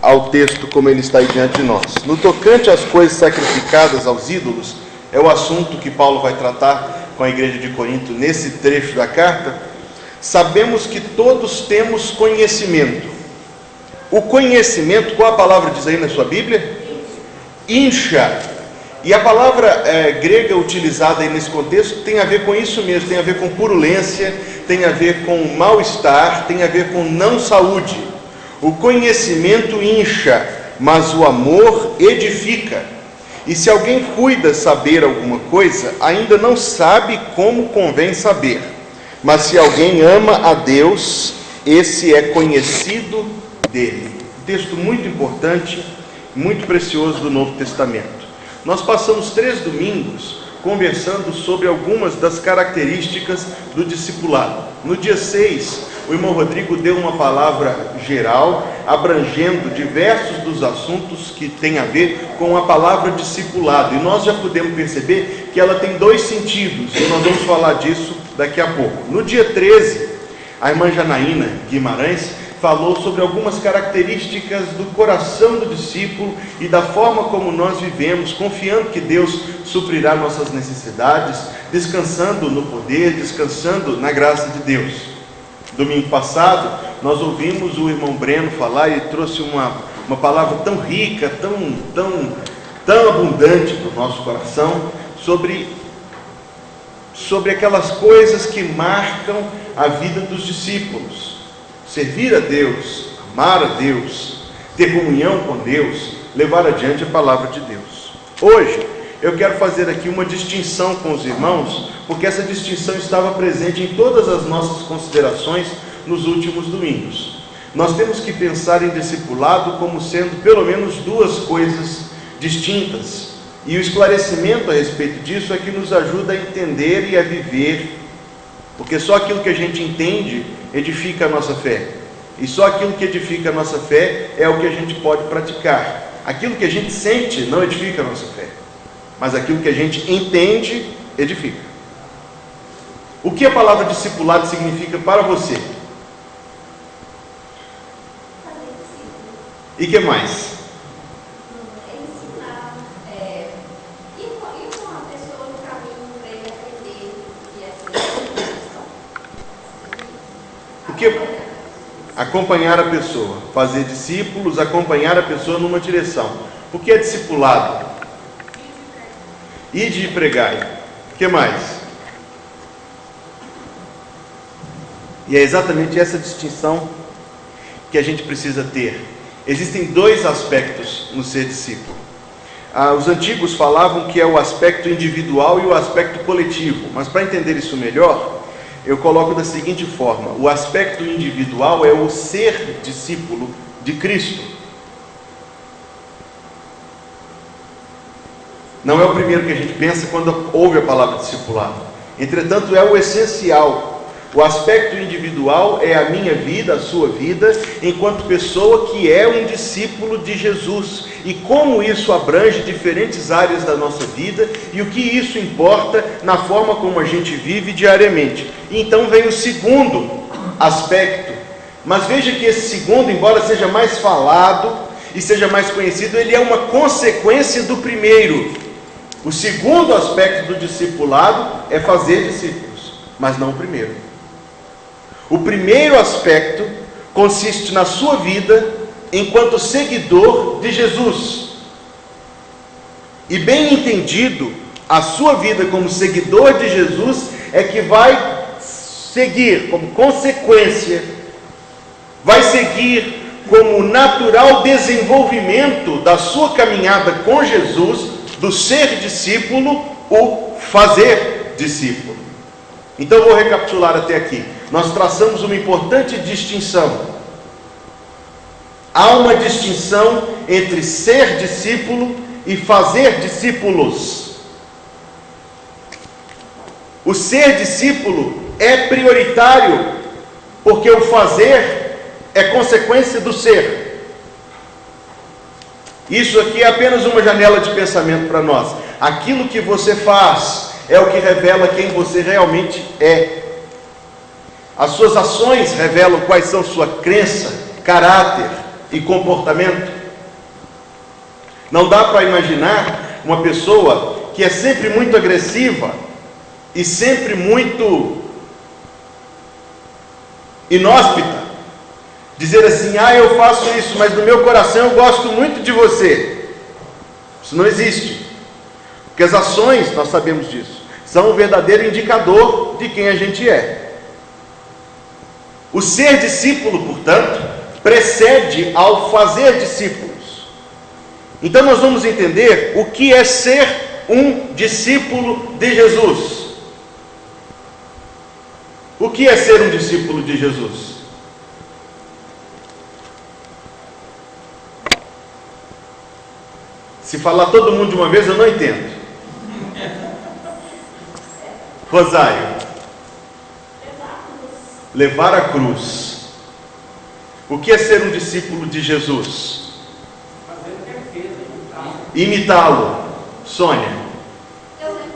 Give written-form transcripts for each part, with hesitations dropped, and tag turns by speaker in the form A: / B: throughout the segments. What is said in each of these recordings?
A: ao texto como ele está aí diante de nós. No tocante às coisas sacrificadas aos ídolos, é o assunto que Paulo vai tratar com a igreja de Corinto nesse trecho da carta. Sabemos que todos temos conhecimento. O conhecimento, qual a palavra diz aí na sua Bíblia? Incha. E a palavra grega utilizada aí nesse contexto tem a ver com isso mesmo, tem a ver com purulência, tem a ver com mal-estar, tem a ver com não saúde. O conhecimento incha, mas o amor edifica. E se alguém cuida saber alguma coisa, ainda não sabe como convém saber. Mas se alguém ama a Deus, esse é conhecido dele. Texto muito importante, muito precioso do Novo Testamento. Nós passamos 3 domingos conversando sobre algumas das características do discipulado. No dia 6, o irmão Rodrigo deu uma palavra geral, abrangendo diversos dos assuntos que têm a ver com a palavra discipulado. E nós já podemos perceber que ela tem 2 sentidos, e nós vamos falar disso daqui a pouco. No dia 13, a irmã Janaína Guimarães falou sobre algumas características do coração do discípulo e da forma como nós vivemos, confiando que Deus suprirá nossas necessidades, descansando no poder, descansando na graça de Deus. Domingo passado, nós ouvimos o irmão Breno falar e trouxe uma palavra tão rica, tão abundante para o nosso coração, sobre aquelas coisas que marcam a vida dos discípulos. Servir a Deus, amar a Deus, ter comunhão com Deus, levar adiante a palavra de Deus. Hoje, eu quero fazer aqui uma distinção com os irmãos, porque essa distinção estava presente em todas as nossas considerações nos últimos domingos. Nós temos que pensar em discipulado como sendo pelo menos 2 coisas distintas. E o esclarecimento a respeito disso é que nos ajuda a entender e a viver, porque só aquilo que a gente entende edifica a nossa fé, e só aquilo que edifica a nossa fé é o que a gente pode praticar. Aquilo que a gente sente não edifica a nossa fé, mas aquilo que a gente entende edifica. O que a palavra discipulado significa para você? E que mais? Acompanhar a pessoa, fazer discípulos, acompanhar a pessoa numa direção. O que é discipulado? Ide e pregai. O que mais? E é exatamente essa distinção que a gente precisa ter. Existem 2 aspectos no ser discípulo. Os antigos falavam que é o aspecto individual e o aspecto coletivo, mas para entender isso melhor, eu coloco da seguinte forma: o aspecto individual é o ser discípulo de Cristo. Não é o primeiro que a gente pensa quando ouve a palavra discipulado. Entretanto, é o essencial. O aspecto individual é a minha vida, a sua vida, enquanto pessoa que é um discípulo de Jesus. E como isso abrange diferentes áreas da nossa vida e o que isso importa na forma como a gente vive diariamente. Então vem o segundo aspecto. Mas veja que esse segundo, embora seja mais falado e seja mais conhecido, ele é uma consequência do primeiro. O segundo aspecto do discipulado é fazer discípulos, mas não o primeiro. O primeiro aspecto consiste na sua vida enquanto seguidor de Jesus. E bem entendido, a sua vida como seguidor de Jesus é que vai seguir como consequência, vai seguir como natural desenvolvimento da sua caminhada com Jesus, do ser discípulo, o fazer discípulo. Então eu vou recapitular até aqui. Nós traçamos uma importante distinção. Há uma distinção entre ser discípulo e fazer discípulos. O ser discípulo é prioritário, porque o fazer é consequência do ser. Isso aqui é apenas uma janela de pensamento para nós. Aquilo que você faz é o que revela quem você realmente é. As suas ações revelam quais são sua crença, caráter, e comportamento. Não dá para imaginar uma pessoa que é sempre muito agressiva e sempre muito inóspita dizer assim: eu faço isso, mas no meu coração eu gosto muito de você. Isso não existe, porque as ações, nós sabemos disso, são um verdadeiro indicador de quem a gente é. O ser discípulo, portanto, precede ao fazer discípulos. Então nós vamos entender o que é ser um discípulo de Jesus. O que é ser um discípulo de Jesus? Se falar todo mundo de uma vez, eu não entendo. Rosário. Levar a cruz. O que é ser um discípulo de Jesus? Imitá-lo. Sônia.
B: Eu lembro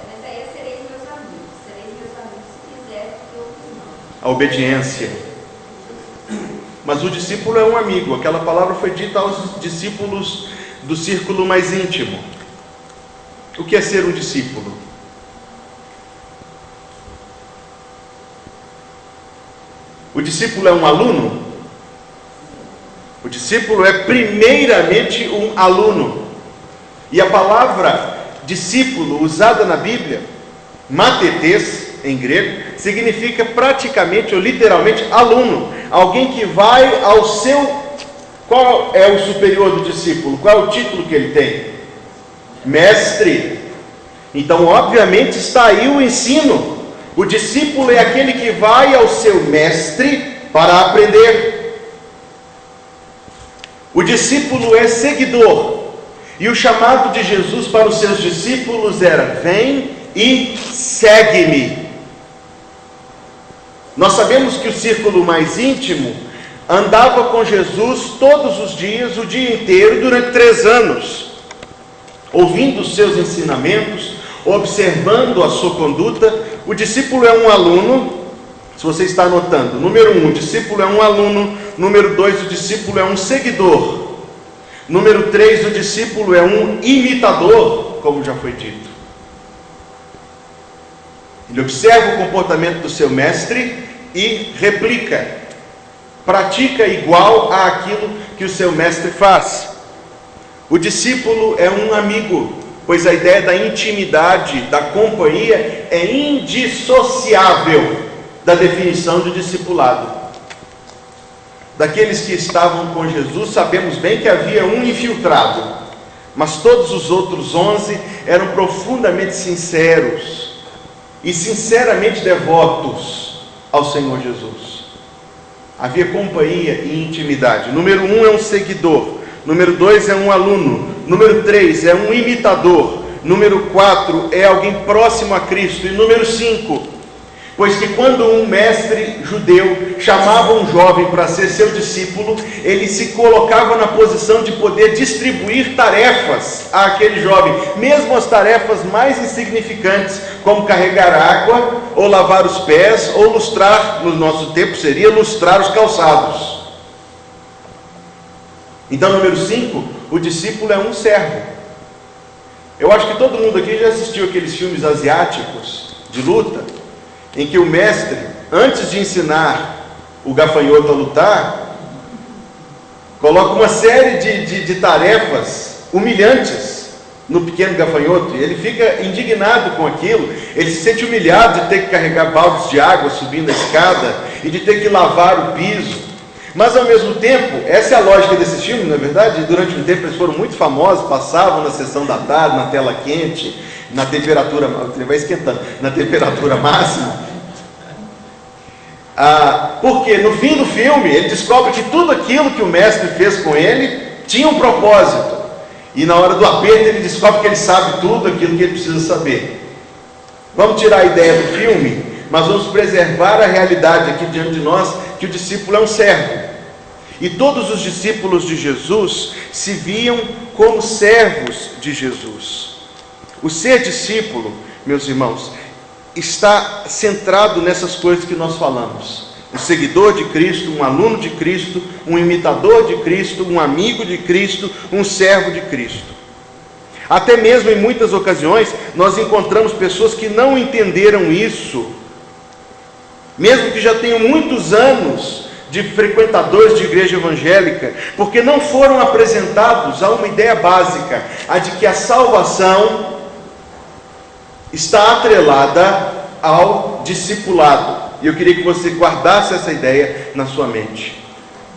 B: mas aí sereis meus amigos. Sereis meus amigos se quiser que outros não.
A: A obediência. Mas o discípulo é um amigo. Aquela palavra foi dita aos discípulos do círculo mais íntimo. O que é ser um discípulo? O discípulo é um aluno? O discípulo é primeiramente um aluno. E a palavra discípulo usada na Bíblia, matetes em grego, significa praticamente ou literalmente aluno. Alguém que vai ao seu... Qual é o superior do discípulo? Qual é o título que ele tem? Mestre. Então, obviamente, está aí o ensino. O discípulo é aquele que vai ao seu mestre para aprender. O discípulo é seguidor. E o chamado de Jesus para os seus discípulos era: vem e segue-me. Nós sabemos que o círculo mais íntimo andava com Jesus todos os dias, o dia inteiro, durante 3 anos, ouvindo os seus ensinamentos, observando a sua conduta. O discípulo é um aluno, se você está anotando. Número 1, o discípulo é um aluno. Número 2, o discípulo é um seguidor. Número 3, o discípulo é um imitador, como já foi dito. Ele observa o comportamento do seu mestre e replica, pratica igual àquilo que o seu mestre faz. O discípulo é um amigo, pois a ideia da intimidade, da companhia, é indissociável da definição de discipulado. Daqueles que estavam com Jesus, sabemos bem que havia um infiltrado, mas todos os outros 11 eram profundamente sinceros e sinceramente devotos ao Senhor Jesus. Havia companhia e intimidade. Número 1 é um seguidor. Número 2 é um aluno. Número 3 é um imitador. Número 4 é alguém próximo a Cristo. E número 5, pois que quando um mestre judeu chamava um jovem para ser seu discípulo, ele se colocava na posição de poder distribuir tarefas àquele jovem, mesmo as tarefas mais insignificantes, como carregar água, ou lavar os pés, ou lustrar, no nosso tempo seria lustrar os calçados. Então, número 5, o discípulo é um servo. Eu acho que todo mundo aqui já assistiu aqueles filmes asiáticos de luta, em que o mestre, antes de ensinar o gafanhoto a lutar, coloca uma série de tarefas humilhantes no pequeno gafanhoto, e ele fica indignado com aquilo. Ele se sente humilhado de ter que carregar baldes de água subindo a escada, e de ter que lavar o piso. Mas ao mesmo tempo, essa é a lógica desses filmes, não é verdade? Durante um tempo eles foram muito famosos, passavam na sessão da tarde, na tela quente, na temperatura, vai esquentando, na temperatura máxima. Porque no fim do filme ele descobre que tudo aquilo que o mestre fez com ele tinha um propósito, e na hora do aperto ele descobre que ele sabe tudo aquilo que ele precisa saber. Vamos tirar a ideia do filme, mas vamos preservar a realidade aqui diante de nós, que o discípulo é um servo, e todos os discípulos de Jesus se viam como servos de Jesus. O ser discípulo, meus irmãos, está centrado nessas coisas que nós falamos. um seguidor de Cristo, um aluno de Cristo, um imitador de Cristo, um amigo de Cristo, um servo de Cristo. Até mesmo em muitas ocasiões nós encontramos pessoas que não entenderam isso, mesmo que já tenham muitos anos de frequentadores de igreja evangélica, porque não foram apresentados a uma ideia básica, a de que a salvação está atrelada ao discipulado. E eu queria que você guardasse essa ideia na sua mente.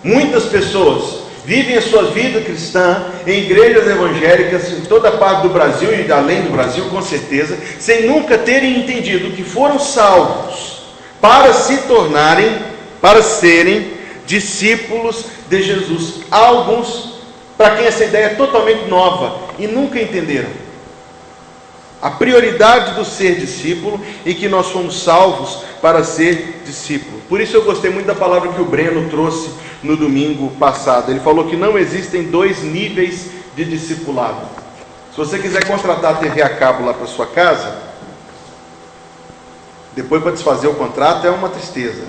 A: Muitas pessoas vivem a sua vida cristã em igrejas evangélicas em toda parte do Brasil e além do Brasil, com certeza, sem nunca terem entendido que foram salvos para se tornarem, para serem discípulos de Jesus. Há alguns para quem essa ideia é totalmente nova e nunca entenderam a prioridade do ser discípulo e que nós fomos salvos para ser discípulo. Por isso eu gostei muito da palavra que o Breno trouxe no domingo passado. Ele falou que não existem dois níveis de discipulado. Se você quiser contratar a TV a cabo lá para sua casa, depois para desfazer o contrato é uma tristeza.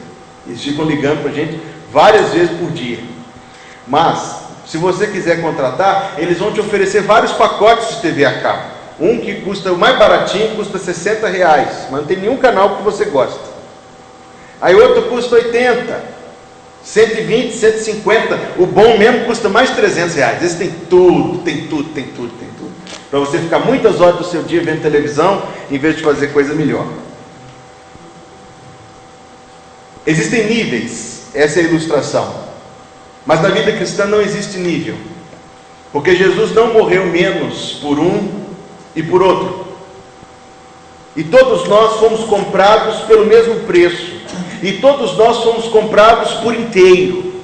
A: Eles ficam ligando para a gente várias vezes por dia. Mas, se você quiser contratar, eles vão te oferecer vários pacotes de TV a cabo. Um que custa, o mais baratinho, custa R$60, mas não tem nenhum canal que você gosta. Aí outro custa 80, 120, 150. O bom mesmo custa mais de R$300. Esse tem tudo. Para você ficar muitas horas do seu dia vendo televisão, em vez de fazer coisa melhor. Existem níveis, essa é a ilustração. Mas na vida cristã não existe nível. Porque Jesus não morreu menos por um e por outro. E todos nós fomos comprados pelo mesmo preço. E todos nós fomos comprados por inteiro.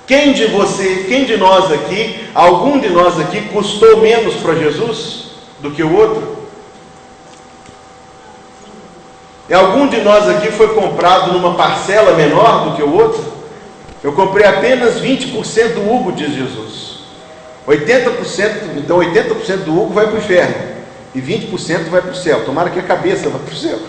A: Quem de nós aqui, algum de nós aqui, custou menos para Jesus do que o outro? E algum de nós aqui foi comprado numa parcela menor do que o outro? Eu comprei apenas 20% do Hugo, diz Jesus. 80%, então 80% do Hugo vai para o inferno e 20% vai para o céu. Tomara que a cabeça vá para o céu.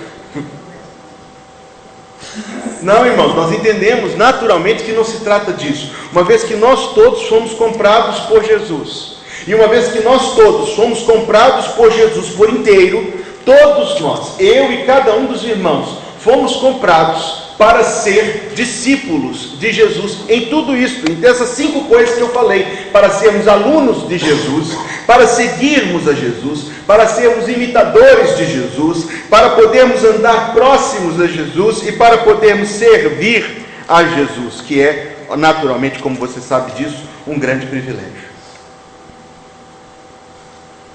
A: Não, irmãos, nós entendemos naturalmente que não se trata disso. Uma vez que nós todos fomos comprados por Jesus, e uma vez que nós todos fomos comprados por Jesus por inteiro, todos nós, eu e cada um dos irmãos, fomos comprados para ser discípulos de Jesus em tudo isso, em essas 5 coisas que eu falei, para sermos alunos de Jesus, para seguirmos a Jesus, para sermos imitadores de Jesus, para podermos andar próximos a Jesus e para podermos servir a Jesus, que é, naturalmente, como você sabe disso, um grande privilégio.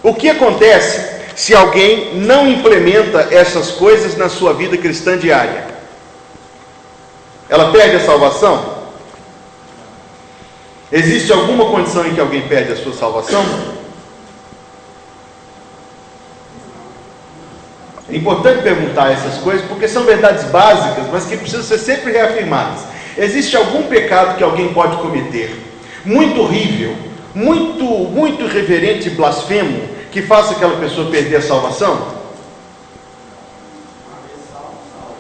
A: O que acontece se alguém não implementa essas coisas na sua vida cristã diária? Ela perde a salvação? Existe alguma condição em que alguém perde a sua salvação? É importante perguntar essas coisas, porque são verdades básicas, mas que precisam ser sempre reafirmadas. Existe algum pecado que alguém pode cometer, muito horrível, muito irreverente e blasfemo, que faça aquela pessoa perder a salvação?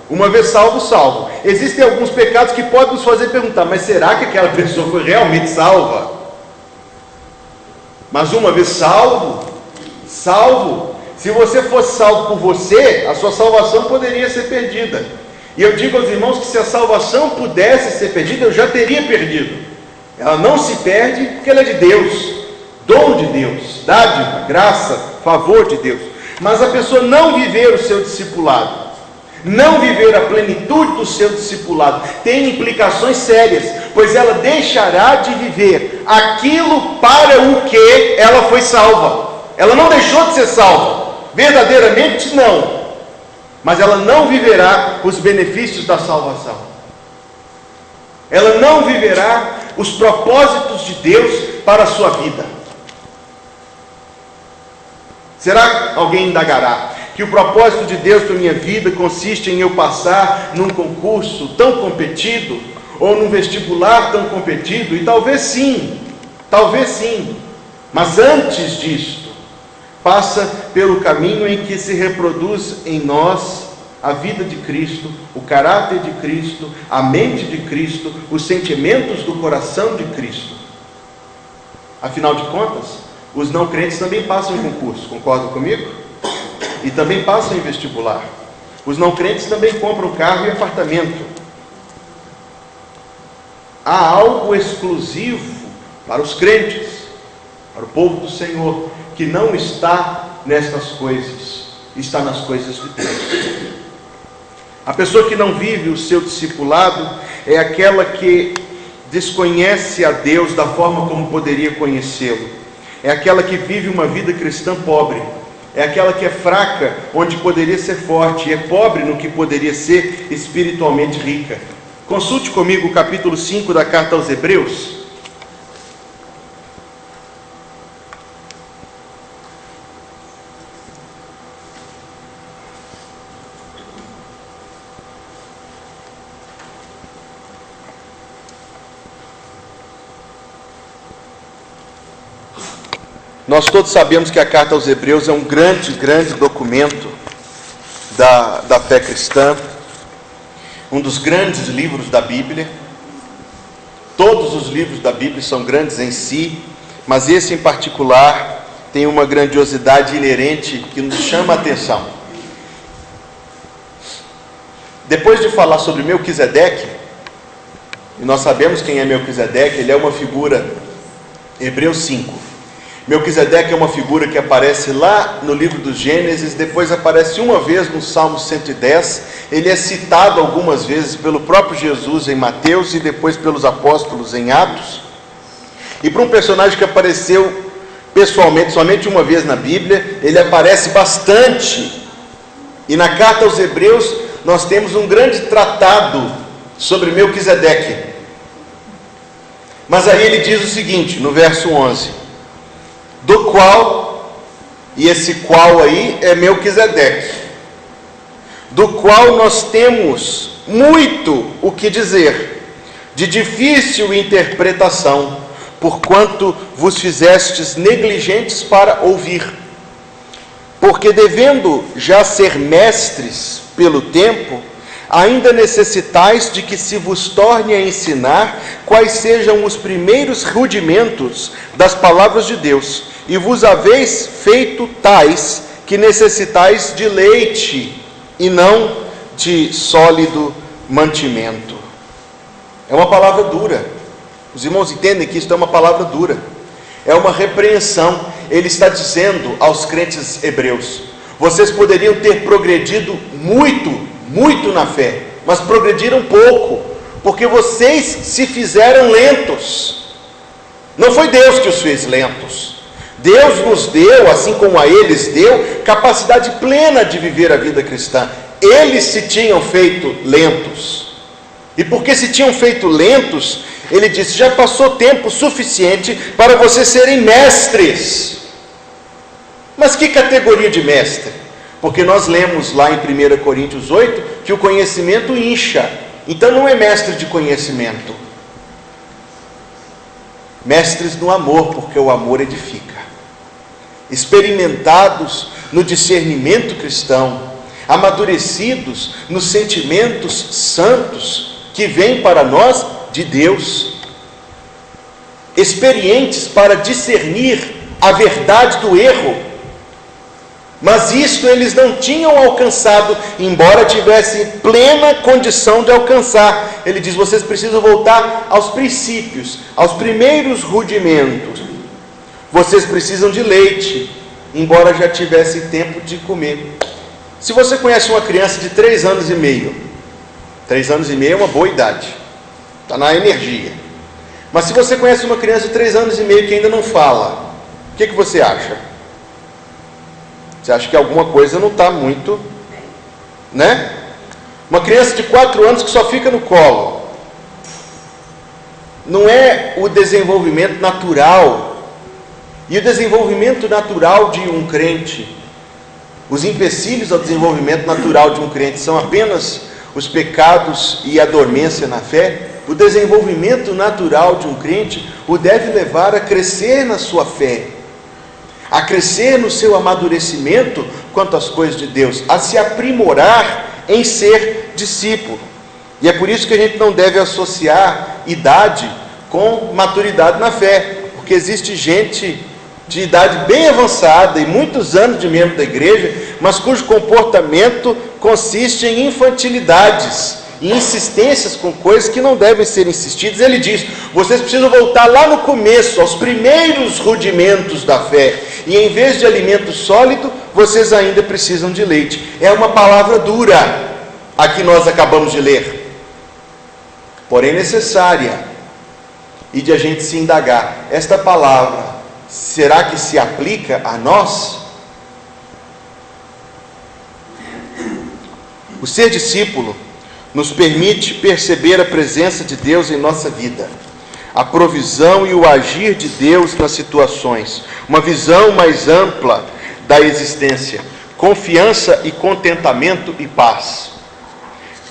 A: Uma vez salvo, salvo. Existem alguns pecados que podem nos fazer perguntar, mas será que aquela pessoa foi realmente salva? Mas uma vez salvo, se você fosse salvo por você, a sua salvação poderia ser perdida. E eu digo aos irmãos que se a salvação pudesse ser perdida, eu já teria perdido. Ela não se perde porque ela é de Deus, dom de Deus, dádiva, graça, favor de Deus. Mas a pessoa não viver o seu discipulado, não viver a plenitude do seu discipulado, tem implicações sérias, pois ela deixará de viver aquilo para o que ela foi salva. Ela não deixou de ser salva, verdadeiramente não, mas ela não viverá os benefícios da salvação. Ela não viverá os propósitos de Deus para a sua vida. Será que alguém indagará que o propósito de Deus para a minha vida consiste em eu passar num concurso tão competido, ou num vestibular tão competido? E talvez sim, mas antes disto, passa pelo caminho em que se reproduz em nós a vida de Cristo, o caráter de Cristo, a mente de Cristo, os sentimentos do coração de Cristo. Afinal de contas, os não crentes também passam em concurso, concordam comigo? E também passam em vestibular. Os não crentes também compram carro e apartamento. Há algo exclusivo para os crentes, para o povo do Senhor, que não está nestas coisas, está nas coisas de Deus. A pessoa que não vive o seu discipulado é aquela que desconhece a Deus da forma como poderia conhecê-lo. É aquela que vive uma vida cristã pobre. É aquela que é fraca onde poderia ser forte, e é pobre no que poderia ser espiritualmente rica. Consulte comigo o capítulo 5 da carta aos Hebreus. Nós todos sabemos que a carta aos Hebreus é um grande documento da fé cristã, um dos grandes livros da Bíblia. Todos os livros da Bíblia são grandes em si, mas esse em particular tem uma grandiosidade inerente que nos chama a atenção. Depois de falar sobre Melquisedeque, e nós sabemos quem é Melquisedeque, ele é uma figura, Hebreus 5. Melquisedeque é uma figura que aparece lá no livro do Gênesis, depois aparece uma vez no Salmo 110, ele é citado algumas vezes pelo próprio Jesus em Mateus e depois pelos apóstolos em Atos. E para um personagem que apareceu pessoalmente somente uma vez na Bíblia, ele aparece bastante. E na carta aos Hebreus nós temos um grande tratado sobre Melquisedeque. Mas aí ele diz o seguinte, no verso 11: do qual, e esse qual aí é Melquisedeque, do qual nós temos muito o que dizer, de difícil interpretação, porquanto vos fizestes negligentes para ouvir. Porque devendo já ser mestres pelo tempo, ainda necessitais de que se vos torne a ensinar quais sejam os primeiros rudimentos das palavras de Deus, e vos haveis feito tais que necessitais de leite e não de sólido mantimento. É uma palavra dura. Os irmãos entendem que isto é uma palavra dura. É uma repreensão. Ele está dizendo aos crentes hebreus: vocês poderiam ter progredido muito na fé, mas progrediram pouco, porque vocês se fizeram lentos. Não foi Deus que os fez lentos. Deus nos deu, assim como a eles deu, capacidade plena de viver a vida cristã. Eles se tinham feito lentos. E porque se tinham feito lentos, ele disse: já passou tempo suficiente para vocês serem mestres. Mas que categoria de mestre? Porque nós lemos lá em 1 Coríntios 8 que o conhecimento incha. Então não é mestre de conhecimento. Mestres no amor, porque o amor edifica. Experimentados no discernimento cristão, amadurecidos nos sentimentos santos que vêm para nós de Deus, experientes para discernir a verdade do erro. Mas isto eles não tinham alcançado, embora tivessem plena condição de alcançar. Ele diz: vocês precisam voltar aos princípios, aos primeiros rudimentos. Vocês precisam de leite, embora já tivessem tempo de comer. Se você conhece uma criança de 3 anos e meio, 3 anos e meio é uma boa idade, está na energia. Mas se você conhece uma criança de 3 anos e meio que ainda não fala, o que você acha? Você acha que alguma coisa não está muito, né? Uma criança de 4 anos que só fica no colo. Não é o desenvolvimento natural. E o desenvolvimento natural de um crente, os empecilhos ao desenvolvimento natural de um crente são apenas os pecados e a dormência na fé. O desenvolvimento natural de um crente o deve levar a crescer na sua fé, a crescer no seu amadurecimento quanto às coisas de Deus, a se aprimorar em ser discípulo. E é por isso que a gente não deve associar idade com maturidade na fé, porque existe gente de idade bem avançada e muitos anos de membro da igreja, mas cujo comportamento consiste em infantilidades e insistências com coisas que não devem ser insistidas. Ele diz: vocês precisam voltar lá no começo, aos primeiros rudimentos da fé, e em vez de alimento sólido, vocês ainda precisam de leite. É uma palavra dura a que nós acabamos de ler, porém necessária, e de a gente se indagar: esta palavra, será que se aplica a nós? O ser discípulo nos permite perceber a presença de Deus em nossa vida, a provisão e o agir de Deus nas situações, uma visão mais ampla da existência, confiança e contentamento e paz.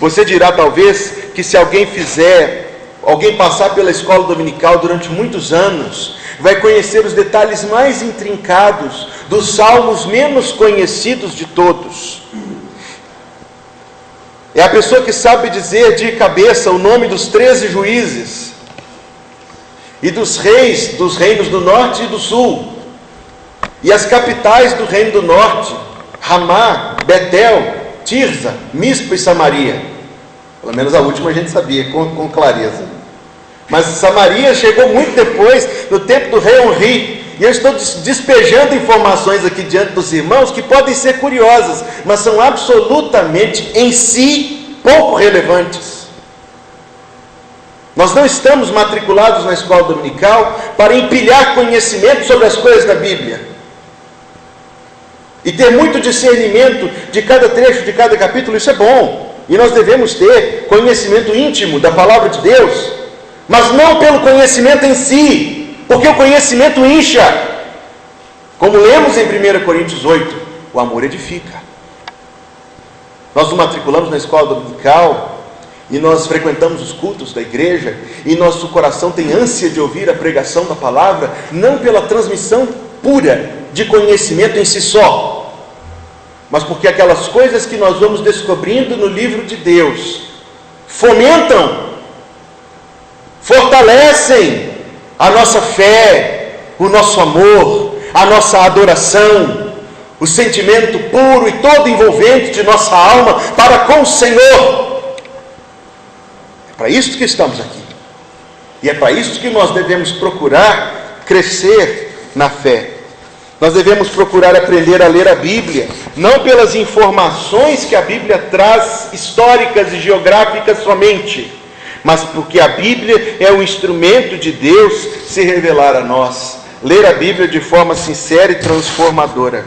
A: Você dirá talvez que se alguém passar pela escola dominical durante muitos anos, vai conhecer os detalhes mais intrincados dos salmos menos conhecidos de todos. É a pessoa que sabe dizer de cabeça o nome dos 13 juízes e dos reis dos reinos do norte e do sul, e as capitais do reino do norte: Ramá, Betel, Tirza, Mispa e Samaria. Pelo menos a última a gente sabia com clareza. Mas Samaria chegou muito depois, no tempo do rei Onri. E eu estou despejando informações aqui diante dos irmãos que podem ser curiosas, mas são absolutamente em si pouco relevantes. Nós não estamos matriculados na escola dominical para empilhar conhecimento sobre as coisas da Bíblia e ter muito discernimento de cada trecho, de cada capítulo. Isso é bom, e nós devemos ter conhecimento íntimo da palavra de Deus, mas não pelo conhecimento em si, porque o conhecimento incha. Como lemos em 1 Coríntios 8, o amor edifica. Nós nos matriculamos na escola dominical e nós frequentamos os cultos da igreja, e nosso coração tem ânsia de ouvir a pregação da palavra, não pela transmissão pura de conhecimento em si só, mas porque aquelas coisas que nós vamos descobrindo no livro de Deus fomentam, fortalecem a nossa fé, o nosso amor, a nossa adoração, o sentimento puro e todo envolvente de nossa alma para com o Senhor. É para isso que estamos aqui, e é para isso que nós devemos procurar crescer na fé. Nós devemos procurar aprender a ler a Bíblia, não pelas informações que a Bíblia traz, históricas e geográficas somente, mas porque a Bíblia é um instrumento de Deus se revelar a nós. Ler a Bíblia de forma sincera e transformadora.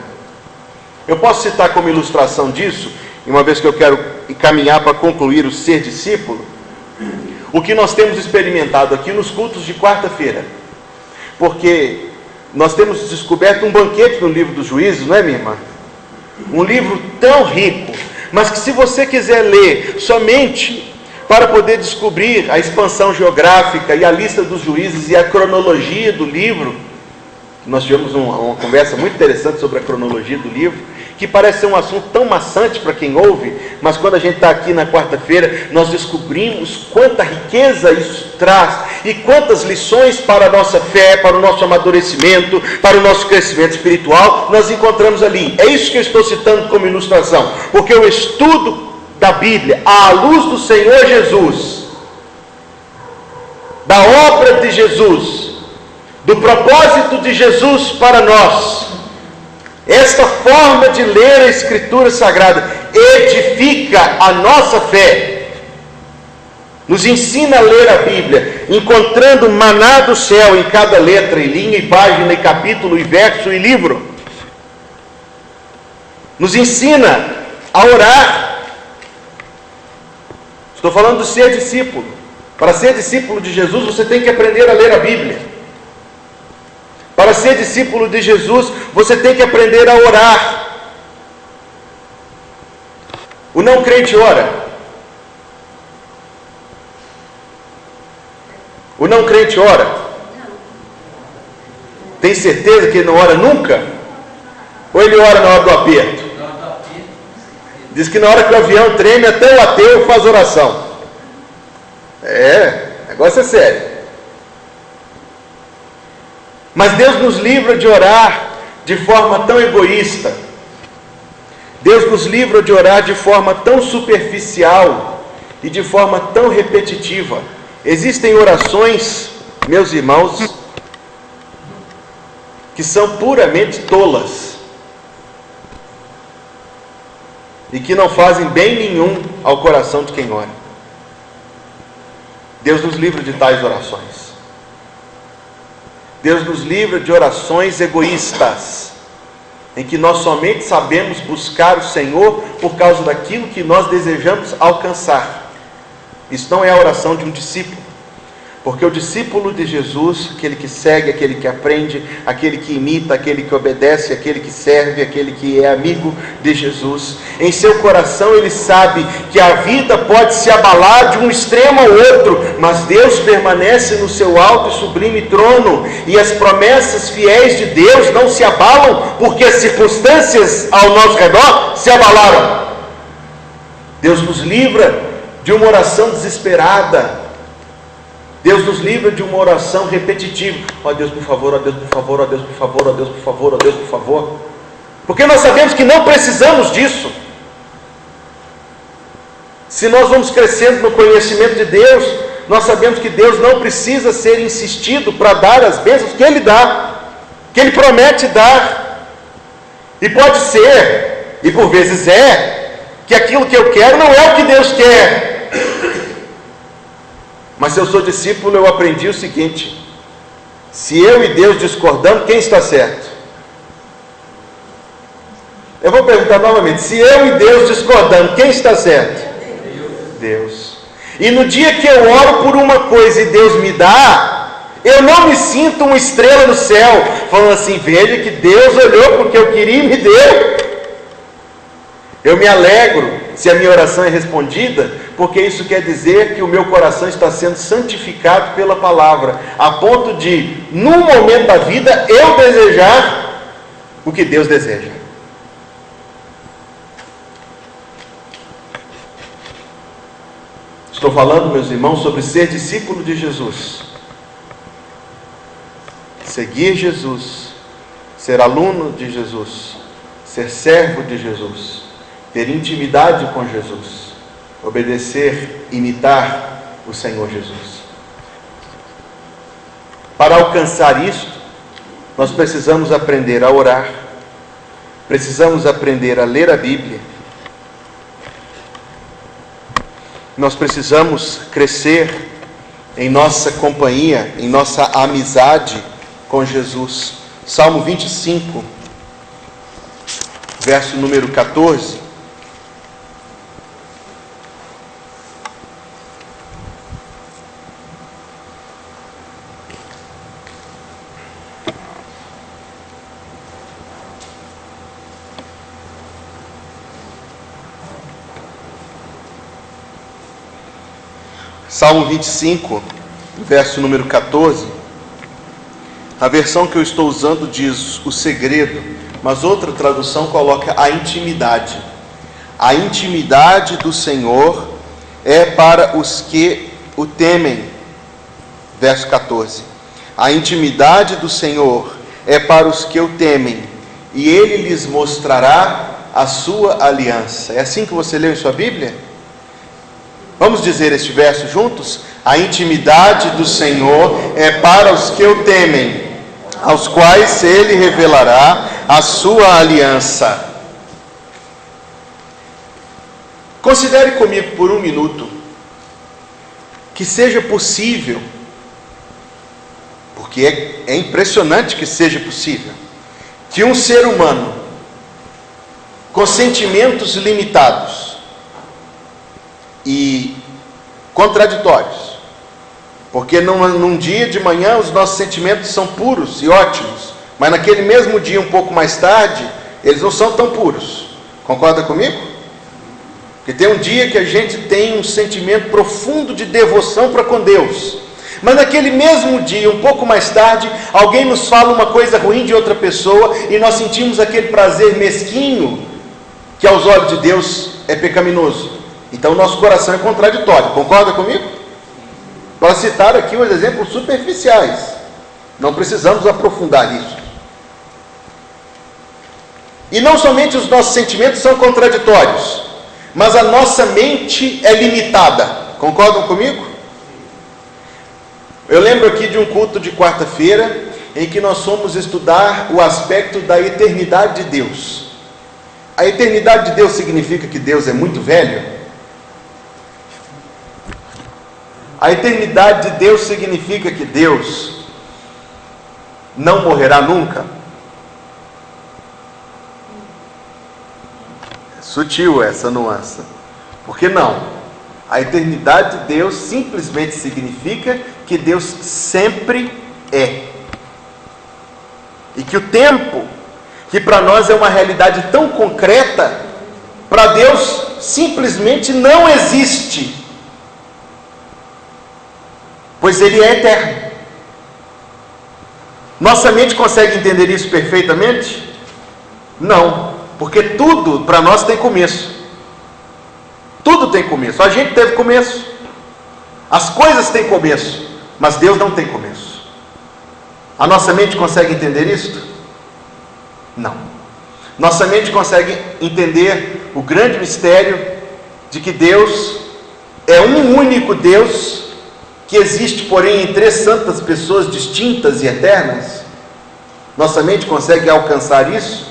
A: Eu posso citar como ilustração disso, uma vez que eu quero encaminhar para concluir o ser discípulo, o que nós temos experimentado aqui nos cultos de quarta-feira, porque nós temos descoberto um banquete no livro dos Juízes, não é, minha irmã? Um livro tão rico, mas que se você quiser ler somente para poder descobrir a expansão geográfica e a lista dos juízes e a cronologia do livro, nós tivemos uma conversa muito interessante sobre a cronologia do livro, que parece ser um assunto tão maçante para quem ouve, mas quando a gente está aqui na quarta-feira, nós descobrimos quanta riqueza isso traz e quantas lições para a nossa fé, para o nosso amadurecimento, para o nosso crescimento espiritual, nós encontramos ali. É isso que eu estou citando como ilustração, porque o estudo da Bíblia à luz do Senhor Jesus, da obra de Jesus, do propósito de Jesus para nós, esta forma de ler a Escritura Sagrada edifica a nossa fé, nos ensina a ler a Bíblia, encontrando maná do céu em cada letra, e linha, e página, e capítulo, e verso, e livro. Nos ensina a orar. Estou falando de ser discípulo. Para ser discípulo de Jesus, você tem que aprender a ler a Bíblia. Para ser discípulo de Jesus, você tem que aprender a orar. O não crente ora. O não crente ora. Tem certeza que ele não ora nunca? Ou ele ora na hora do aperto? Diz que na hora que o avião treme, até o ateu faz oração. O negócio é sério. Mas Deus nos livra de orar de forma tão egoísta. Deus nos livra de orar de forma tão superficial e de forma tão repetitiva. Existem orações, meus irmãos, que são puramente tolas e que não fazem bem nenhum ao coração de quem ora. Deus nos livra de tais orações. Deus nos livra de orações egoístas, em que nós somente sabemos buscar o Senhor por causa daquilo que nós desejamos alcançar. Isso não é a oração de um discípulo, porque o discípulo de Jesus, aquele que segue, aquele que aprende, aquele que imita, aquele que obedece, aquele que serve, aquele que é amigo de Jesus, em seu coração ele sabe que a vida pode se abalar de um extremo ao outro, mas Deus permanece no seu alto e sublime trono, e as promessas fiéis de Deus não se abalam, porque as circunstâncias ao nosso redor se abalaram. Deus nos livra de uma oração desesperada. Deus nos livra de uma oração repetitiva. Ó Deus, por favor, ó Deus, por favor, ó Deus, por favor, ó Deus, por favor, ó Deus, por favor. Porque nós sabemos que não precisamos disso. Se nós vamos crescendo no conhecimento de Deus, nós sabemos que Deus não precisa ser insistido para dar as bênçãos que Ele dá, que Ele promete dar. E pode ser, e por vezes que aquilo que eu quero não é o que Deus quer. Mas se eu sou discípulo, eu aprendi o seguinte: se eu e Deus discordamos, quem está certo? Eu vou perguntar novamente: se eu e Deus discordamos, quem está certo? Deus. E no dia que eu oro por uma coisa e Deus me dá, eu não me sinto uma estrela no céu, falando assim: veja que Deus olhou porque eu queria e me deu. Eu me alegro se a minha oração é respondida, porque isso quer dizer que o meu coração está sendo santificado pela palavra, a ponto de, num momento da vida, eu desejar o que Deus deseja. Estou falando, meus irmãos, sobre ser discípulo de Jesus. Seguir Jesus, ser aluno de Jesus, ser servo de Jesus, ter intimidade com Jesus, obedecer, imitar o Senhor Jesus. Para alcançar isto, nós precisamos aprender a orar, precisamos aprender a ler a Bíblia, nós precisamos crescer em nossa companhia, em nossa amizade com Jesus. Salmo 25, verso número 14. Salmo 25, verso número 14, a versão que eu estou usando diz o segredo, mas outra tradução coloca a intimidade. A intimidade do Senhor é para os que o temem. Verso 14, a intimidade do Senhor é para os que o temem, e Ele lhes mostrará a sua aliança. É assim que você leu em sua Bíblia? Vamos dizer este verso juntos? A intimidade do Senhor é para os que o temem, aos quais Ele revelará a sua aliança. Considere comigo por um minuto que seja possível, porque é impressionante que seja possível, que um ser humano com sentimentos limitados e contraditórios, porque num dia de manhã os nossos sentimentos são puros e ótimos, mas naquele mesmo dia, um pouco mais tarde, eles não são tão puros. Concorda comigo? Porque tem um dia que a gente tem um sentimento profundo de devoção para com Deus, mas naquele mesmo dia, um pouco mais tarde, alguém nos fala uma coisa ruim de outra pessoa e nós sentimos aquele prazer mesquinho que aos olhos de Deus é pecaminoso. Então nosso coração é contraditório. Concorda comigo? Para citar aqui os exemplos superficiais, não precisamos aprofundar isso. E não somente os nossos sentimentos são contraditórios, mas a nossa mente é limitada. Concordam comigo? Eu lembro aqui de um culto de quarta-feira, em que nós fomos estudar o aspecto da eternidade de Deus. A eternidade de Deus significa que Deus é muito velho? A eternidade de Deus significa que Deus não morrerá nunca? É sutil essa nuance. Por que não? A eternidade de Deus simplesmente significa que Deus sempre é. E que o tempo, que para nós é uma realidade tão concreta, para Deus simplesmente não existe, pois Ele é eterno. Nossa mente consegue entender isso perfeitamente? Não, porque tudo para nós tem começo. Tudo tem começo. A gente teve começo, as coisas têm começo, mas Deus não tem começo. A nossa mente consegue entender isto? Não. Nossa mente consegue entender o grande mistério de que Deus é um único Deus, que existe, porém, em três santas pessoas distintas e eternas? Nossa mente consegue alcançar isso?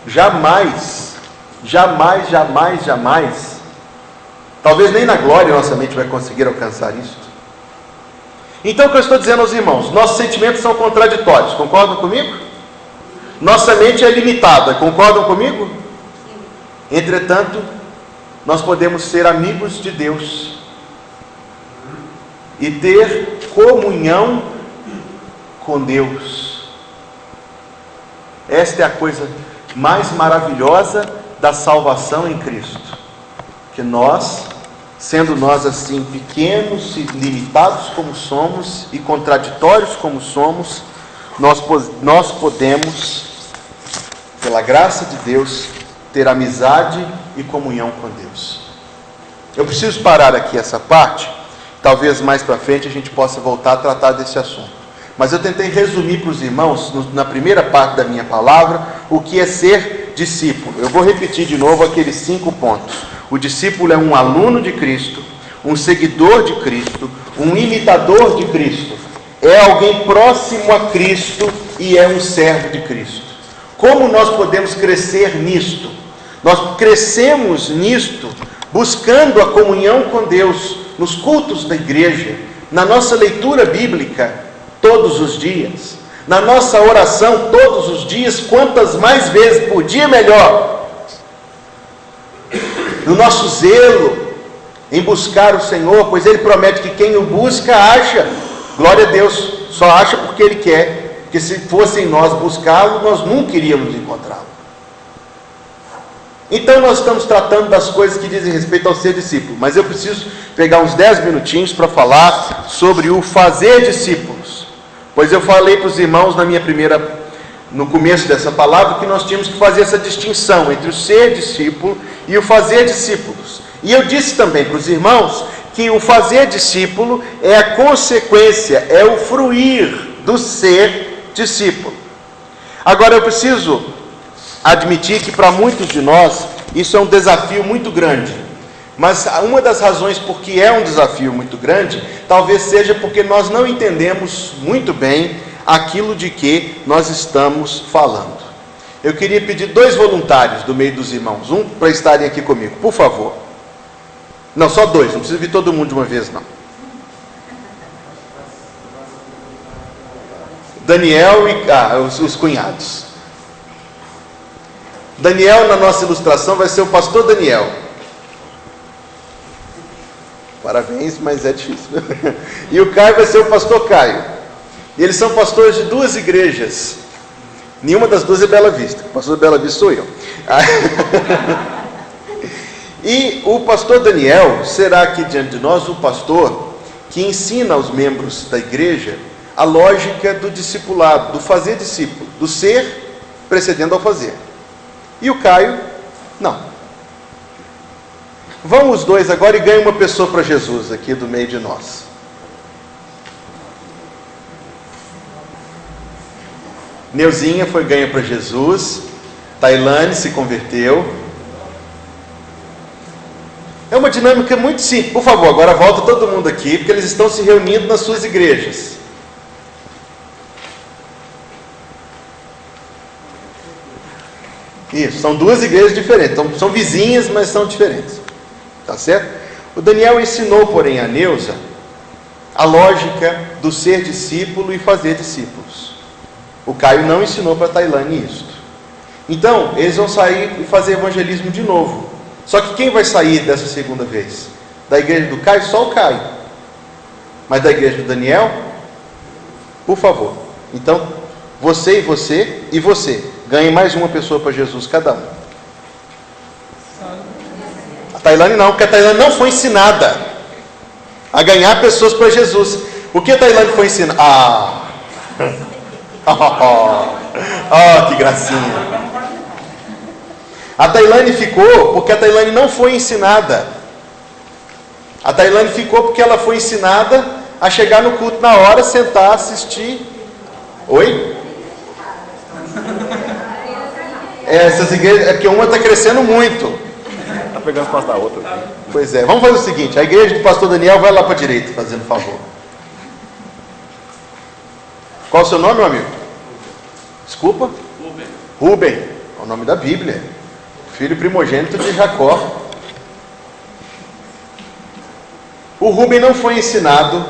A: Jamais, jamais, jamais, jamais. Talvez nem na glória nossa mente vai conseguir alcançar isso. Então o que eu estou dizendo aos irmãos, nossos sentimentos são contraditórios, concordam comigo? Nossa mente é limitada, concordam comigo? Entretanto, nós podemos ser amigos de Deus e ter comunhão com Deus. Esta é a coisa mais maravilhosa da salvação em Cristo, que nós, sendo nós assim pequenos e limitados como somos e contraditórios como somos, nós podemos, pela graça de Deus, ter amizade e comunhão com Deus. Eu preciso parar aqui essa parte, talvez mais para frente a gente possa voltar a tratar desse assunto. Mas eu tentei resumir para os irmãos, na primeira parte da minha palavra, o que é ser discípulo. Eu vou repetir de novo aqueles 5 pontos. O discípulo é um aluno de Cristo, um seguidor de Cristo, um imitador de Cristo, é alguém próximo a Cristo e é um servo de Cristo. Como nós podemos crescer nisto? Nós crescemos nisto buscando a comunhão com Deus nos cultos da igreja, na nossa leitura bíblica todos os dias, na nossa oração todos os dias, quantas mais vezes por dia melhor, no nosso zelo em buscar o Senhor, pois Ele promete que quem o busca, acha. Glória a Deus, só acha porque Ele quer, porque se fossem nós buscá-lo, nós nunca iríamos encontrá-lo. Então nós estamos tratando das coisas que dizem respeito ao ser discípulo, mas eu preciso pegar uns 10 minutinhos para falar sobre o fazer discípulos, pois eu falei para os irmãos no começo dessa palavra, que nós tínhamos que fazer essa distinção entre o ser discípulo e o fazer discípulos. E eu disse também para os irmãos que o fazer discípulo é a consequência, é o fruir do ser discípulo. Agora eu preciso admitir que para muitos de nós isso é um desafio muito grande, mas uma das razões por que é um desafio muito grande, talvez seja porque nós não entendemos muito bem aquilo de que nós estamos falando. Eu queria pedir 2 voluntários do meio dos irmãos, um para estarem aqui comigo, por favor. Não, só 2, não precisa vir todo mundo de uma vez não. Daniel e os cunhados. Daniel, na nossa ilustração, vai ser o pastor Daniel. Parabéns, mas é difícil. E o Caio vai ser o pastor Caio. E eles são pastores de 2 igrejas. Nenhuma das 2 é Bela Vista. O pastor Bela Vista sou eu. E o pastor Daniel será aqui diante de nós o pastor que ensina aos membros da igreja a lógica do discipulado, do fazer discípulo, do ser precedendo ao fazer. E o Caio, não. Vão os dois agora e ganhem uma pessoa para Jesus aqui do meio de nós. Neuzinha foi ganha para Jesus. Tailane se converteu. É uma dinâmica muito simples. Por favor, agora volta todo mundo aqui, porque eles estão se reunindo nas suas igrejas. Isso, são duas igrejas diferentes. Então, são vizinhas, mas são diferentes. Tá certo? O Daniel ensinou, porém, a Neuza a lógica do ser discípulo e fazer discípulos. O Caio não ensinou para a Tailane isso. Então, eles vão sair e fazer evangelismo de novo. Só que quem vai sair dessa segunda vez? Da igreja do Caio? Só o Caio. Mas da igreja do Daniel? Por favor. Então, você e você. Ganhem mais uma pessoa para Jesus cada um. A Tailane não, porque a Tailane não foi ensinada a ganhar pessoas para Jesus. O que a Tailane foi ensinada? Que gracinha. A Tailane ficou porque a Tailane não foi ensinada. A Tailane ficou porque ela foi ensinada a chegar no culto na hora, sentar, assistir. Oi? Essas igrejas, é porque uma está crescendo muito.
C: Está pegando espaço da outra.
A: Pois é, vamos fazer o seguinte: a igreja do pastor Daniel vai lá para a direita, fazendo favor. Qual o seu nome, meu amigo? Desculpa? Rubem. É o nome da Bíblia. Filho primogênito de Jacó. O Rubem não foi ensinado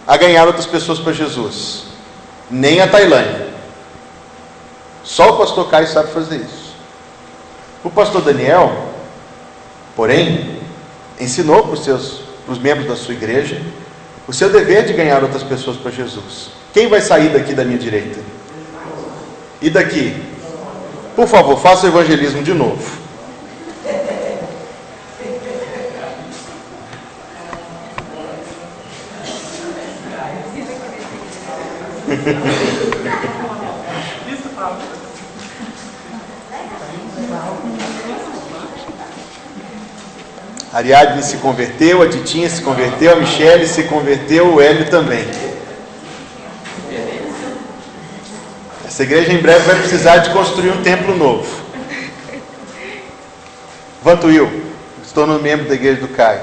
A: a ganhar outras pessoas para Jesus, nem a Tailane. Só o pastor Caio sabe fazer isso. O pastor Daniel, porém, ensinou para os membros da sua igreja o seu dever de ganhar outras pessoas para Jesus. Quem vai sair daqui da minha direita? E daqui? Por favor, faça o evangelismo de novo. A Ariadne se converteu, a Titinha se converteu, a Michele se converteu, o Hélio também. Essa igreja em breve vai precisar de construir um templo novo. Vantuil, estou no membro da igreja do Caio.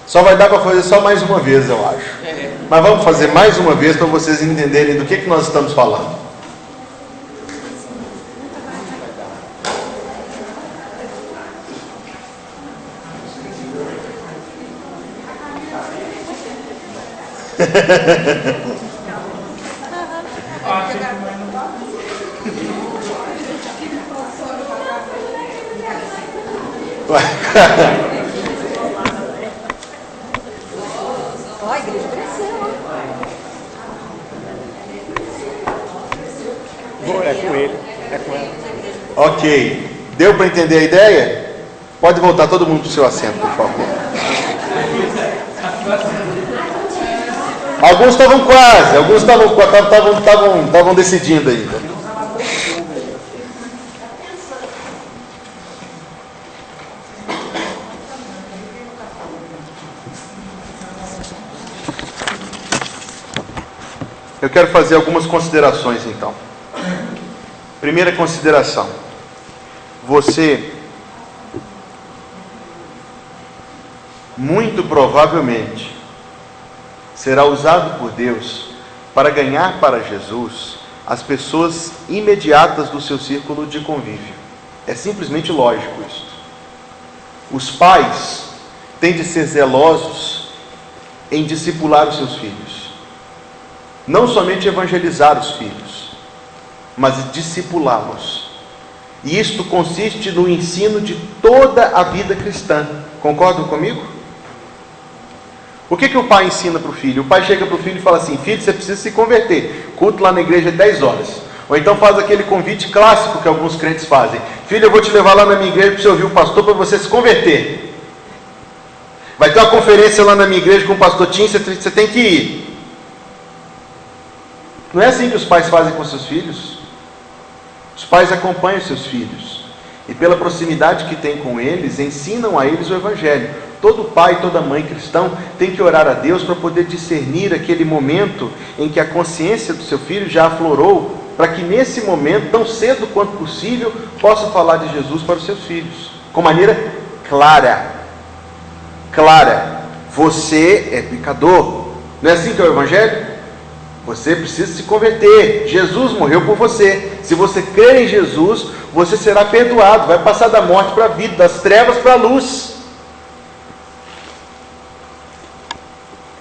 A: Só vai dar para fazer só mais uma vez, eu acho. Mas vamos fazer mais uma vez para vocês entenderem do que nós estamos falando.
B: Ó, a igreja cresceu.
C: É com ele, é com ela.
A: Ok. Deu para entender a ideia? Pode voltar todo mundo para o seu assento, por favor. Alguns estavam quase, alguns estavam decidindo ainda. Eu quero fazer algumas considerações então. Primeira consideração: você muito provavelmente será usado por Deus para ganhar para Jesus as pessoas imediatas do seu círculo de convívio. É simplesmente lógico isso. Os pais têm de ser zelosos em discipular os seus filhos. Não somente evangelizar os filhos, mas discipulá-los. E isto consiste no ensino de toda a vida cristã. Concordam comigo? O que o pai ensina para o filho? O pai chega para o filho e fala assim: filho, você precisa se converter. Culto lá na igreja é 10 horas. Ou então faz aquele convite clássico que alguns crentes fazem: filho, eu vou te levar lá na minha igreja para você ouvir o pastor, para você se converter. Vai ter uma conferência lá na minha igreja com o pastor Tim, você tem que ir. Não é assim que os pais fazem com seus filhos. Os pais acompanham seus filhos. e pela proximidade que tem com eles, ensinam a eles o Evangelho. Todo pai, toda mãe cristão tem que orar a Deus para poder discernir aquele momento em que a consciência do seu filho já aflorou, para que nesse momento, tão cedo quanto possível, possa falar de Jesus para os seus filhos, com maneira clara. Clara. Você é pecador. Não é assim que é o Evangelho? Você precisa se converter. Jesus morreu por você. Se você crer em Jesus, você será perdoado. Vai passar da morte para a vida, das trevas para a luz.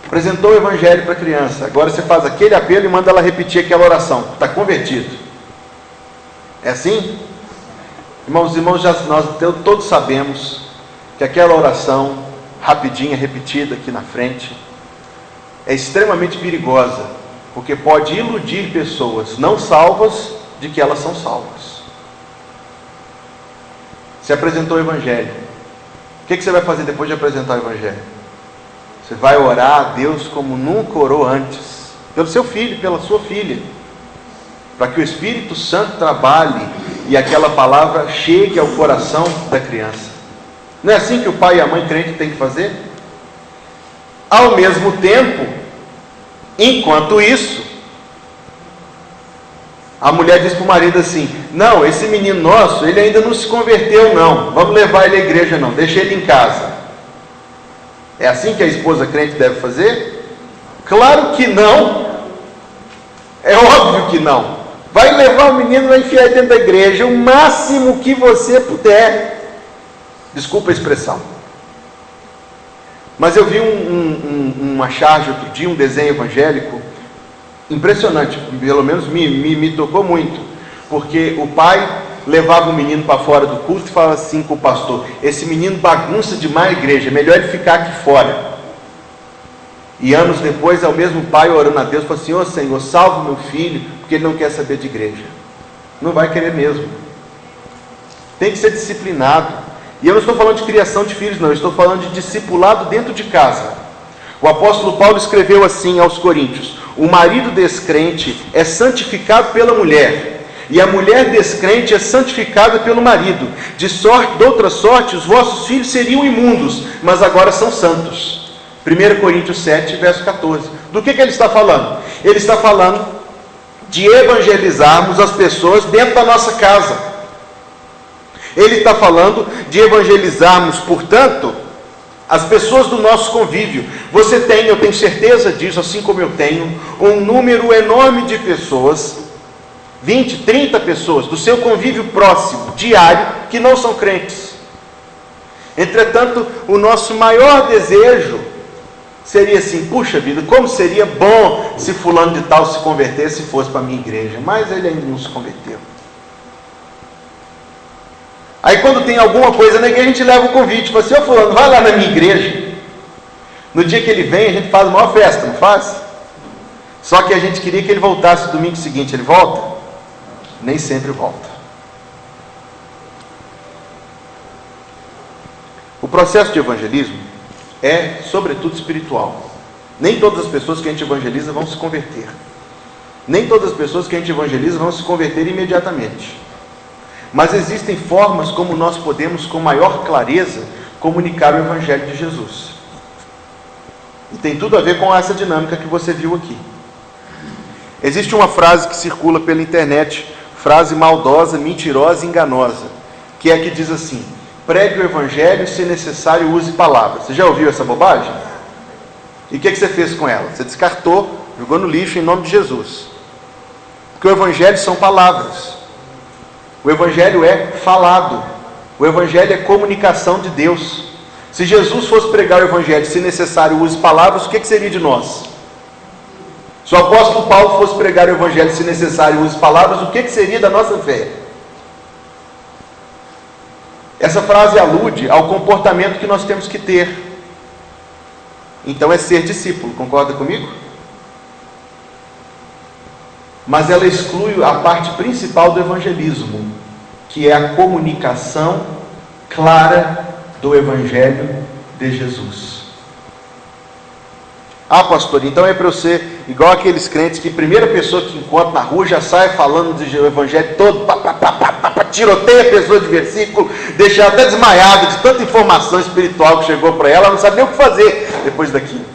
A: Apresentou o Evangelho para a criança. Agora você faz aquele apelo e manda ela repetir aquela oração. Está convertido. É assim? Irmãos, nós todos sabemos que aquela oração, rapidinha, repetida aqui na frente, é extremamente perigosa, porque pode iludir pessoas não salvas de que elas são salvas. Você apresentou o Evangelho. O que você vai fazer depois de apresentar o Evangelho? Você vai orar a Deus como nunca orou antes, pelo seu filho, pela sua filha, para que o Espírito Santo trabalhe e aquela palavra chegue ao coração da criança. Não é assim que o pai e a mãe crente têm que fazer? Ao mesmo tempo, enquanto isso, a mulher diz para o marido assim: não, esse menino nosso, ele ainda não se converteu não, vamos levar ele à igreja não, deixa ele em casa. É assim que a esposa crente deve fazer? Claro que não. É óbvio que não. Vai levar o menino, vai enfiar dentro da igreja o máximo que você puder. Desculpa a expressão. Mas eu vi uma charge outro dia, um desenho evangélico impressionante, pelo menos me tocou muito, porque o pai levava o menino para fora do culto e falava assim com o pastor: esse menino bagunça demais a igreja, é melhor ele ficar aqui fora. E anos depois é o mesmo pai orando a Deus, falando assim: ô Senhor, salva meu filho, porque ele não quer saber de igreja. Não vai querer mesmo. Tem que ser disciplinado. E eu não estou falando de criação de filhos não, eu estou falando de discipulado dentro de casa. O apóstolo Paulo escreveu assim aos Coríntios: o marido descrente é santificado pela mulher, e a mulher descrente é santificada pelo marido. De outra sorte, os vossos filhos seriam imundos, mas agora são santos. 1 Coríntios 7, verso 14. Do que ele está falando? Ele está falando de evangelizarmos as pessoas dentro da nossa casa. Ele está falando de evangelizarmos, portanto, as pessoas do nosso convívio. Você tem, eu tenho certeza disso, assim como eu tenho, um número enorme de pessoas, 20, 30 pessoas, do seu convívio próximo, diário, que não são crentes. Entretanto, o nosso maior desejo seria assim: puxa vida, como seria bom se fulano de tal se convertesse e fosse para a minha igreja, mas ele ainda não se converteu. Aí quando tem alguma coisa na igreja, a gente leva o convite, fala assim: ô fulano, vai lá na minha igreja. No dia que ele vem, a gente faz a maior festa, não faz? Só que a gente queria que ele voltasse no domingo seguinte. Ele volta? Nem sempre volta. O processo de evangelismo é, sobretudo, espiritual. Nem todas as pessoas que a gente evangeliza vão se converter. Nem todas as pessoas que a gente evangeliza vão se converter imediatamente. Mas existem formas como nós podemos, com maior clareza, comunicar o Evangelho de Jesus. E tem tudo a ver com essa dinâmica que você viu aqui. Existe uma frase que circula pela internet, frase maldosa, mentirosa e enganosa, que é a que diz assim: pregue o Evangelho e, se necessário, use palavras. Você já ouviu essa bobagem? E o que você fez com ela? Você descartou, jogou no lixo em nome de Jesus. Porque o Evangelho são palavras. O Evangelho é falado. O Evangelho é comunicação de Deus. Se Jesus fosse pregar o Evangelho, se necessário, use palavras, o que seria de nós? Se o apóstolo Paulo fosse pregar o Evangelho, se necessário, use palavras, o que seria da nossa fé? Essa frase alude ao comportamento que nós temos que ter. Então é ser discípulo, concorda comigo? Mas ela exclui a parte principal do evangelismo, que é a comunicação clara do Evangelho de Jesus. Ah, pastor, então é para eu ser igual aqueles crentes que a primeira pessoa que encontra na rua já sai falando do Evangelho todo, tiroteia a pessoa de versículo, deixa ela até desmaiada de tanta informação espiritual que chegou para ela não sabe nem o que fazer depois daquilo.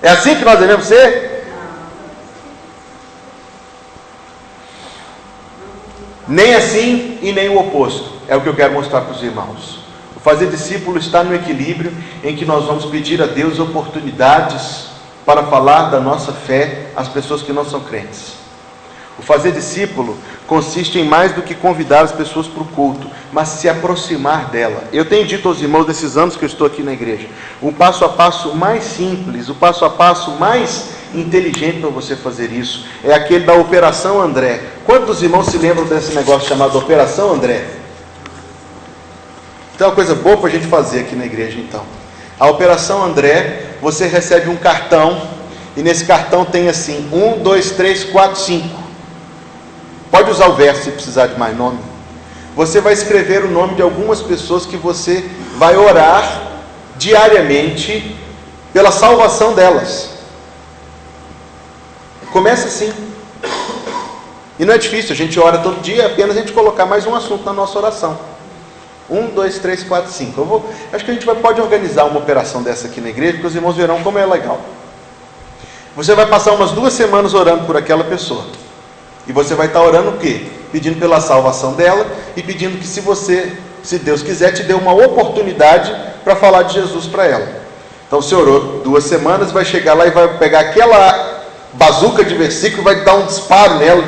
A: É assim que nós devemos ser? Nem assim e nem o oposto. É o que eu quero mostrar para os irmãos. O fazer discípulo está no equilíbrio em que nós vamos pedir a Deus oportunidades para falar da nossa fé às pessoas que não são crentes. O fazer discípulo consiste em mais do que convidar as pessoas para o culto, mas se aproximar dela. Eu tenho dito aos irmãos nesses anos que eu estou aqui na igreja, o passo a passo mais simples, o passo a passo mais inteligente para você fazer isso, é aquele da Operação André. Quantos irmãos se lembram desse negócio chamado Operação André? Então é uma coisa boa para a gente fazer aqui na igreja então. A Operação André, você recebe um cartão, e nesse cartão tem assim, 1, 2, 3, 4, 5. Pode usar o verso se precisar de mais nome. Você vai escrever o nome de algumas pessoas que você vai orar diariamente pela salvação delas. Começa assim. E não é difícil, a gente ora todo dia, é apenas a gente colocar mais um assunto na nossa oração. 1, 2, 3, 4, 5. Acho que a gente pode organizar uma operação dessa aqui na igreja, porque os irmãos verão como é legal. Você vai passar umas 2 semanas orando por aquela pessoa. E você vai estar orando o quê? Pedindo pela salvação dela e pedindo que se Deus quiser, te dê uma oportunidade para falar de Jesus para ela. Então você orou 2 semanas, vai chegar lá e vai pegar aquela bazuca de versículo e vai dar um disparo nela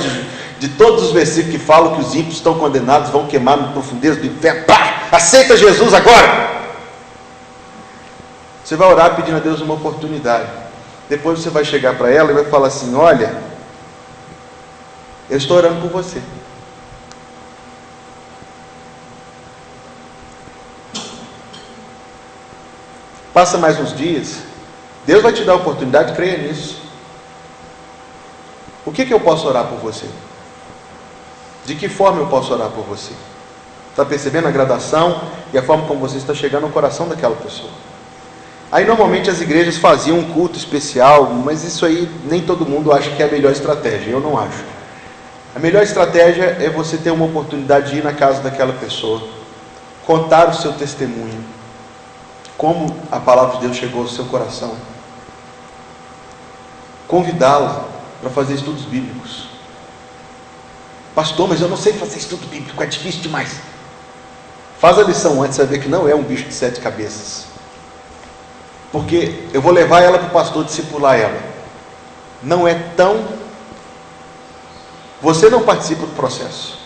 A: de todos os versículos que falam que os ímpios estão condenados, vão queimar no profundeza do inferno. Pá! Aceita Jesus agora! Você vai orar pedindo a Deus uma oportunidade. Depois você vai chegar para ela e vai falar assim: olha, eu estou orando por você. Passa mais uns dias, Deus vai te dar a oportunidade, creia nisso. O que eu posso orar por você? De que forma eu posso orar por você? Está percebendo a gradação e a forma como você está chegando ao coração daquela pessoa? Aí normalmente as igrejas faziam um culto especial, mas isso aí nem todo mundo acha que é a melhor estratégia. Eu não acho. A melhor estratégia é você ter uma oportunidade de ir na casa daquela pessoa, contar o seu testemunho, como a palavra de Deus chegou ao seu coração, convidá-la para fazer estudos bíblicos. Pastor, mas eu não sei fazer estudo bíblico, é difícil demais. Faz a lição antes, você vai ver que não é um bicho de 7 cabeças. Porque eu vou levar ela para o pastor discipular ela. Não é tão... Você não participa do processo,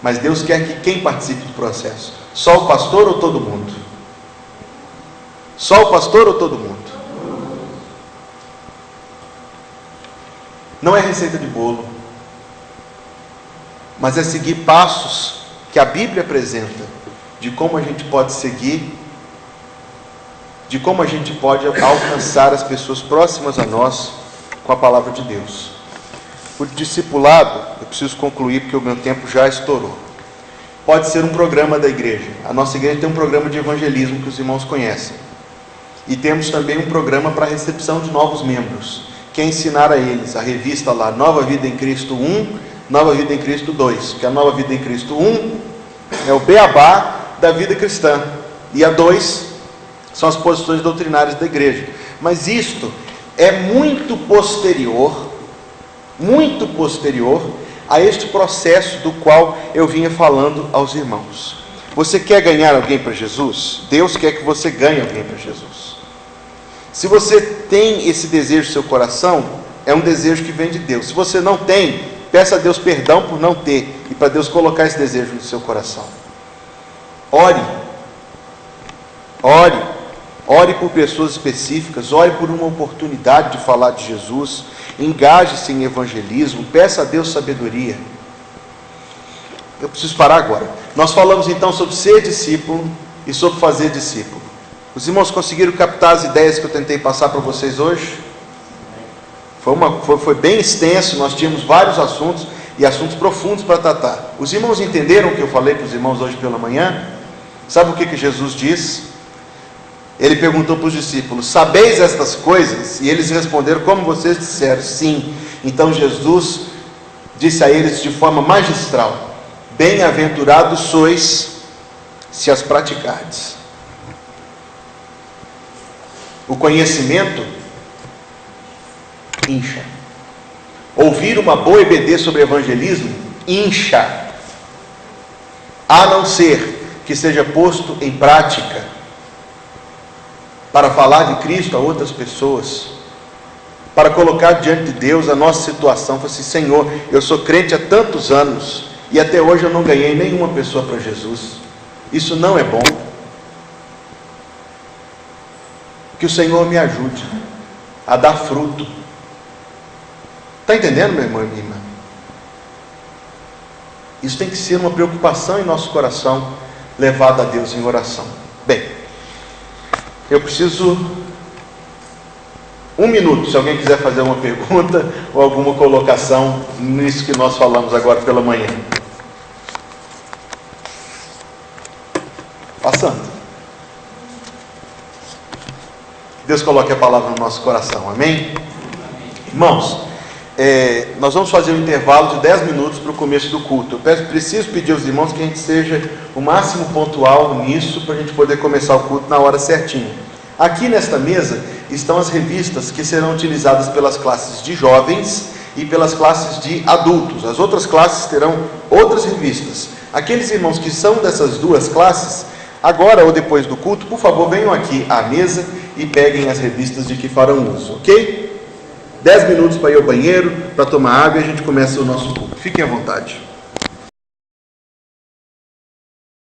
A: mas Deus quer que quem participe do processo? Só o pastor ou todo mundo? Só o pastor ou todo mundo? Não é receita de bolo, mas é seguir passos que a Bíblia apresenta de como a gente pode seguir, de como a gente pode alcançar as pessoas próximas a nós com a palavra de Deus. O discipulado, eu preciso concluir porque o meu tempo já estourou. Pode ser um programa da igreja. A nossa igreja tem um programa de evangelismo que os irmãos conhecem. E temos também um programa para a recepção de novos membros, que é ensinar a eles a revista lá, Nova Vida em Cristo 1, Nova Vida em Cristo 2, que a Nova Vida em Cristo 1 é o beabá da vida cristã, e a 2 são as posições doutrinárias da igreja. Mas isto é muito posterior a este processo do qual eu vinha falando aos irmãos. Você quer ganhar alguém para Jesus? Deus quer que você ganhe alguém para Jesus. Se você tem esse desejo no seu coração, é um desejo que vem de Deus. Se você não tem, peça a Deus perdão por não ter, e para Deus colocar esse desejo no seu coração. Ore por pessoas específicas, ore por uma oportunidade de falar de Jesus, engaje-se em evangelismo, peça a Deus sabedoria. Eu preciso parar agora. Nós falamos então sobre ser discípulo e sobre fazer discípulo. Os irmãos conseguiram captar as ideias que eu tentei passar para vocês hoje? Foi bem extenso, nós tínhamos vários assuntos e assuntos profundos para tratar. Os irmãos entenderam o que eu falei para os irmãos hoje pela manhã? Sabe o que Jesus diz? Ele perguntou para os discípulos: sabeis estas coisas? E eles responderam como vocês disseram, sim. Então Jesus disse a eles de forma magistral: bem-aventurados sois se as praticardes. O conhecimento incha. Ouvir uma boa EBD sobre evangelismo incha. A não ser que seja posto em prática para falar de Cristo a outras pessoas, para colocar diante de Deus a nossa situação. Falar assim: Senhor, eu sou crente há tantos anos e até hoje eu não ganhei nenhuma pessoa para Jesus. Isso não é bom. Que o Senhor me ajude a dar fruto. Está entendendo, meu irmão e minha irmã? Isso tem que ser uma preocupação em nosso coração, levada a Deus em oração. Bem, eu preciso 1 minuto, se alguém quiser fazer uma pergunta ou alguma colocação nisso que nós falamos agora pela manhã. Passando. Deus coloque a palavra no nosso coração, amém? Irmãos, nós vamos fazer um intervalo de 10 minutos para o começo do culto. Eu preciso pedir aos irmãos que a gente seja o máximo pontual nisso, para a gente poder começar o culto na hora certinha. Aqui nesta mesa estão as revistas que serão utilizadas pelas classes de jovens e pelas classes de adultos. As outras classes terão outras revistas. Aqueles irmãos que são dessas duas classes, agora ou depois do culto, por favor, venham aqui à mesa e peguem as revistas de que farão uso, ok? 10 minutos para ir ao banheiro, para tomar água, e a gente começa o nosso culto. Fiquem à vontade.